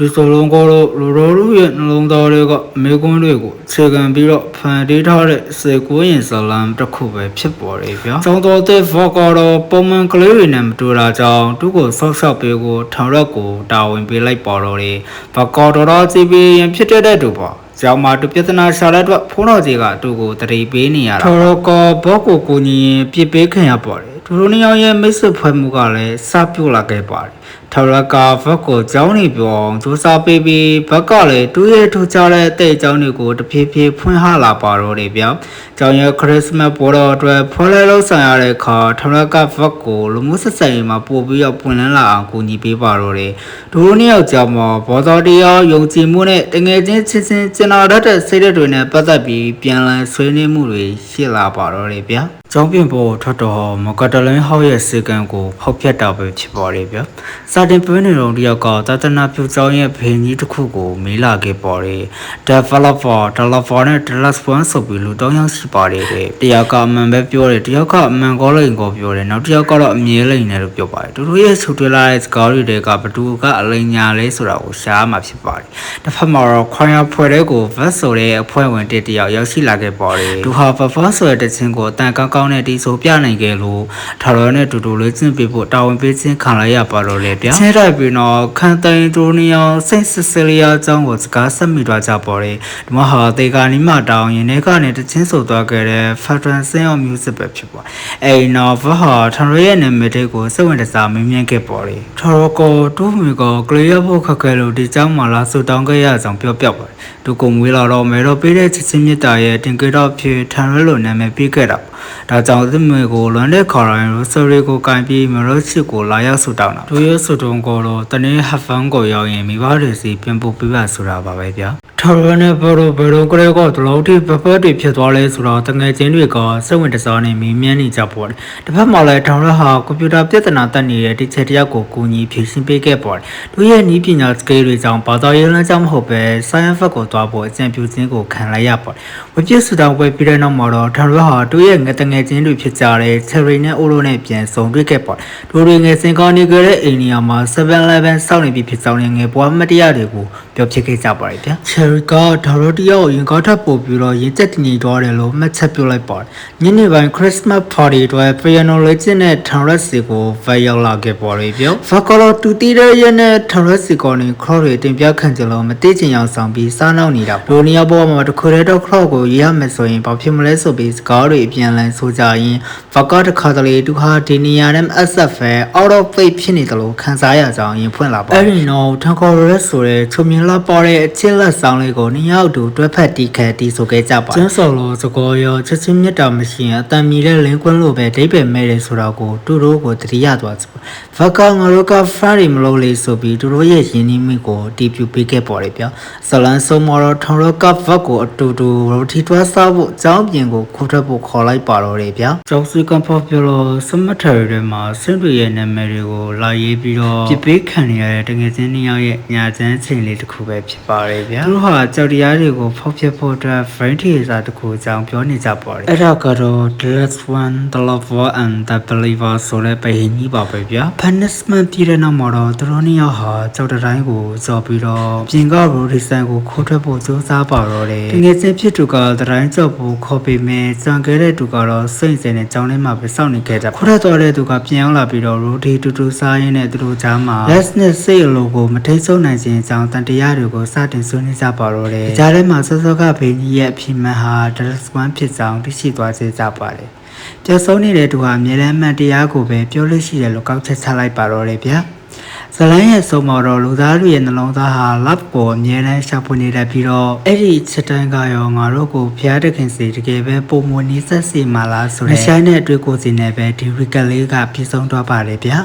ဒီစလုံးကတော့လူတော်တို့ရဲ့နှလုံးသားတွေကမေကွန်းတွေကိုခြေခံပြီးတော့ဖန်တီးထားတဲ့စေကွင်းရင်ဇလံတစ်ခုပဲဖြစ်ပေါ်တယ်ဗျာ။ကျောင်းတော်တဲ့ဘောကတော့ပုံမှန်ကလေးတွေနဲ့မတူတာကြောင့်သူ့ကိုဆောက်ရှောက်ပေးကိုထောင်ရက်ကိုတာဝန်ပေးလိုက်ပေါ်တော့တယ်။ဘောကောတော်ကြည့်ပြီးရင်ဖြစ်တဲ့တူပေါ့။ကျောင်းမှာသူပြဿနာရှာတဲ့အတွက်ဖုန်းတော်ကြီးကသူ့ကိုတတိပေးနေရတာ။ထော်တော့ကဘောကိုကိုကြီးရင်ပြစ်ပေးခင်ရပေါ်တယ်။သူတို့နှစ်ယောက်ရဲ့မိတ်ဆွေဖွဲ့မှုကလည်းစပြုတ်လာခဲ့ပါတယ်။ထော်ရကဘက်ကိုကျောင်းနေပြောင်းစူးစားပေးပြီးဘက်ကလည်းတူရဲ့ထူကြတဲ့အတဲ့ကျောင်းတွေကိုတဖြည်းဖြည်းဖွင့်ဟလာပါတော့တယ်ဗျာ။ကျောင်းရဲ့ခရစ်စမတ်ပွဲတော်အတွက်ဖွင့်လဲလို့ဆောင်ရတဲ့အခါထော်ရကဘက်ကိုလူမှုဆက်ဆံရေးမှာပို့ပြီးတော့ပွင့်လန်းလာအောင်ကူညီပေးပါတော့တယ်။သူတို့နှစ်ယောက်ကြောင့်ဘောတော်တရားယုံကြည်မှုနဲ့တငယ်ချင်းချင်းကျင်နာတတ်တဲ့စိတ်ဓာတ်တွေနဲ့ပတ်သက်ပြီးပြန်လည်ဆွေးနွေးမှုတွေရှိလာပါတော့တယ်ဗျာ။ကျောင်းပြင်ပေါ်ထွက်တော့မကတလင်းဟောက်ရဲ့စေကံကိုဖောက်ပြတ်တာပဲဖြစ်ပေါ်တယ်ဗျာ။စာတင်ပေးနေတော့တယောက်ကသာသနာပြုကျောင်းရဲ့ဖေကြီးတစ်ခုကိုမေးလာခဲ့ပေါ်တယ်။ developer နဲ့ developer ဆိုပြီးလူတောင်းရောက်ရှိပါတယ်တဲ့။တယောက်ကအမှန်ပဲပြောတယ်တယောက်ကအမှန်ကောလိန်ကိုပြောတယ်နောက်တယောက်ကတော့အမြဲလိန်တယ်လို့ပြောပါတယ်။သူတို့ရဲ့ဆူထွေးလာတဲ့စကားတွေကဘသူကအလိန်ညာလဲဆိုတာကိုရှားမှဖြစ်ပါတယ်။တစ်ဖက်မှာတော့ခွန်ရဖွဲ့တဲ့ကို vest ဆိုတဲ့အဖွဲ့ဝင်တယောက်ရောက်ရှိလာခဲ့ပေါ်တယ်။သူဟာ buffer ဆိုတဲ့တခြင်းကိုအတန်ကောင်းနဲ့တီးဆိုပြနိုင်ခဲ့လို့ထာတော်နဲ့တူတူလေးကျင့်ပေးဖို့တာဝန်ပေးခြင်းခံလိုက်ရပါတော့လေဗျာ။ချင်းတိုက်ပြီးတော့ခန်တိုင်ဒရိုနီယောစိတ်ဆစ်စလီယာကျောင်းကိုစကားဆက်မိသွားကြပေါ်တယ်။ဒီမှာဟာတေကာနီမတောင်းရင်ထဲကနေတချင်းဆိုသွားခဲ့တဲ့ Federal Sing of Music ပဲဖြစ်ပေါ်။အဲဒီနောက်ဘဟာထာတော်ရဲ့နာမည်တွေကိုစိတ်ဝင်စားမင်းမြန်းခဲ့ပေါ်တယ်။ထာတော်ကတူးမီကကလေးရဖို့ခက်ခဲလို့ဒီကျောင်းမှာလာဆူတောင်းခဲ့ရအောင်ပြောပြပါတယ်။သူကငွေလာတော့မဲတော့ပေးတဲ့ချစ်ချင်းမြတ်တာရဲ့တင်ကြတော့ဖြစ်ထာတော်လိုနာမည်ပေးခဲ့တာ။ဒါကြောင့်ဒီမေကိုလွန်တဲ့ခေါ်ရိုင်းရိုဆယ်ရီကိုကင်ပြီးမရိုချစ်ကိုလာရောက်ဆူတောင်းတာသူရဲ့ဆူတုံးကတော့တနေ့ဟဖန်ကိုရောက်ရင်မိဘတွေစီပြန်ပို့ပေးပါဆိုတာပါပဲဗျာထော်ရနဲ့ဘရိုကလေးကတော့ဒီလောက်ထိပပတ်တွေဖြစ်သွားလဲဆိုတော့တငယ်ချင်းတွေကစိတ်ဝင်စားနေမိမြန်းနေကြပေါ်တယ်တစ်ဖက်မှာလည်းထော်ရဟာကွန်ပျူတာပြဿနာတက်နေတဲ့ဒီချက်တယောက်ကိုကူညီဖြေရှင်းပေးခဲ့ပေါ်တယ်သူရဲ့နီးပညာစကေးတွေကြောင့်ဘာသာရေးလမ်းကြောင်းမဟုတ်ပဲ science ဘက်ကိုသွားဖို့အကြံပြုခြင်းကိုခံလိုက်ရပေါ်တယ်ဝပြစ်ဆူတောင်းပွဲပြီးတဲ့နောက်မှာတော့ထော်ရဟာသူရဲ့ငတငယ်ချင်းတွေဖြစ်ကြတဲ့ Cherry နဲ့ Oro နဲ့ပြန်ဆုံတွေ့ခဲ့ပေါ်။တို့တွေငယ်စင်ကောင်းနေကြတဲ့အိမ်နီယာမှာ 7-Eleven စောင့်နေပြီးဖြစ်ကြောင်းနဲ့ငယ်ပွားမတရားတွေကိုပြောဖြစ်ခဲ့ကြပါတယ်ဗျာ။ Cherry ကဒါရိုတယောက်ရင်ကောက်ထပ်ပို့ပြီးတော့ရင်ကျက်တင်နေသွားတယ်လို့မှတ်ချက်ပြုလိုက်ပါတယ်။ညနေပိုင်း Christmas party အတွက် piano လေးကျင်းတဲ့ Taurus ကို vibe ရောက်လာခဲ့ပါတယ်ဗျာ။ Vakalo တူတီတဲ့ရနဲ့ Taurus ကိုနေ crowd တွေတင်ပြခံကြလို့မသိချင်အောင်ဆောင်ပြီးစားနောက်နေတာ။ဒိုနီယာဘောမှာတခုတည်းတော့ crowd ကိုရရမယ်ဆိုရင်ဘာဖြစ်မလဲဆိုပြီးစကားတွေအပြန်လည်ဆိုကြရင်ဗကာတခါတလေသူဟာဒီနေရာနဲ့ SF out of place ဖြစ်နေတယ်လို့ခန်းစားရကြောင်းရင်ဖွင့်လာပါအဲ့ဒီတော့ထန်ကော်ရက်ဆိုတဲ့ချုံမြင်လာပေါ်တဲ့အချစ်လက်ဆောင်လေးကိုနှစ်ယောက်တူတွဲဖက်တီးခဲတီးဆိုခဲ့ကြပါကျန်းစော်လို့စကောရောချက်ချင်းမြတ်တာမရှိရင်အတန်မီတဲ့လင်းကွန်းလို့ပဲဒိတ်ပဲမဲ့တယ်ဆိုတာကိုသူတို့ကိုတတိယသွားစပါဗကာငါတို့ကဖာရီမလို့လေးဆိုပြီးသူတို့ရဲ့ရင်းနှီးမှုကိုတီးပြပေးခဲ့ပေါ်တယ်ဗျာဇလန်ဆိုမော်ထော်ရကဗတ်ကိုအတူတူရိုတီတွားစားဖို့အကြောင်းပြင်ကိုခိုးထွက်ဖို့ခေါ်လိုက်ပါတော့တယ်ဗျာကျောင်းစီကံဖော်ပြလို့စမထရီတွေမှာစင်တွေရဲ့နာမည်တွေကိုလာရေးပြီးတော့ပြပေးခံရတဲ့တကယ်ချင်းနှစ်ယောက်ရဲ့ညာချမ်းချိန်လေးတစ်ခုပဲဖြစ်ပါတယ်ဗျာသူတို့ဟာကြောက်တရားတွေကိုဖောက်ပြဖို့အတွက် friend တွေစာတစ်ခုအကြောင်းပြောနေကြပါတယ်အဲ့ဒါကတော့ the last one the lover and the believer ဆိုတဲ့ပဲကြီးပါပဲဗျာ punishment ပြည်တဲ့နောက်မှာတော့သူတို့နှစ်ယောက်ဟာကြောက်တဲ့တိုင်းကိုကြော်ပြီးတော့ပြင်ကရိုဒီဆန်ကိုခိုးထွက်ဖို့ကြိုးစားပါတော့တယ်တကယ်ချင်းဖြစ်သူကတတိုင်းကြော်ဖို့ခေါ်ပေးမယ်ကြံခဲ့တဲ့သူကတော့စိတ်စင်နဲ့ကြောင်းထဲမှာပဲစောင့်နေခဲ့ကြခိုးထွက်သွားတဲ့သူကပြန်ရောက်လာပြီးတော့ရိုဒီတူတူစားရင်းနဲ့သူတို့ကြားမှာ less နဲ့စိတ်အလိုကိုမထိတ်ဆုံးနိုင်ခြင်းအကြောင်းတန်တရားတွေကိုစတင်ဆွေးနွေးကြပါတော့တယ်ကြားထဲမှာစောစောကဘေးကြီးရဲ့အဖြစ်မှန်ဟာ Dallas One ဖြစ်ကြောင်းသိရှိသွားစေကြပါတယ်ကျဆုံးနေတဲ့သူဟာအမြဲတမ်းမှန်တရားကိုပဲပြောလို့ရှိတယ်လို့ကောက်ချက်ချလိုက်ပါတော့တယ်ဗျာဇလန်ရဲ့ဆုံးမတော်လူသားတွေရဲ့နှလုံးသားဟာ love ကိုအမြဲတမ်းရှာဖွေနေတတ်ပြီးတော့အဲ့ဒီချက်တိုင်းကရောငါတို့ကိုဖျားတခင်စီတကယ်ပဲပုံမနီးဆက်စီမာလားဆိုတဲ့ရှိုင်းတဲ့အတွေ့ကိုယ်စီနဲ့ပဲဒီ recall လေးကပြည့်စုံသွားပါလေဗျာ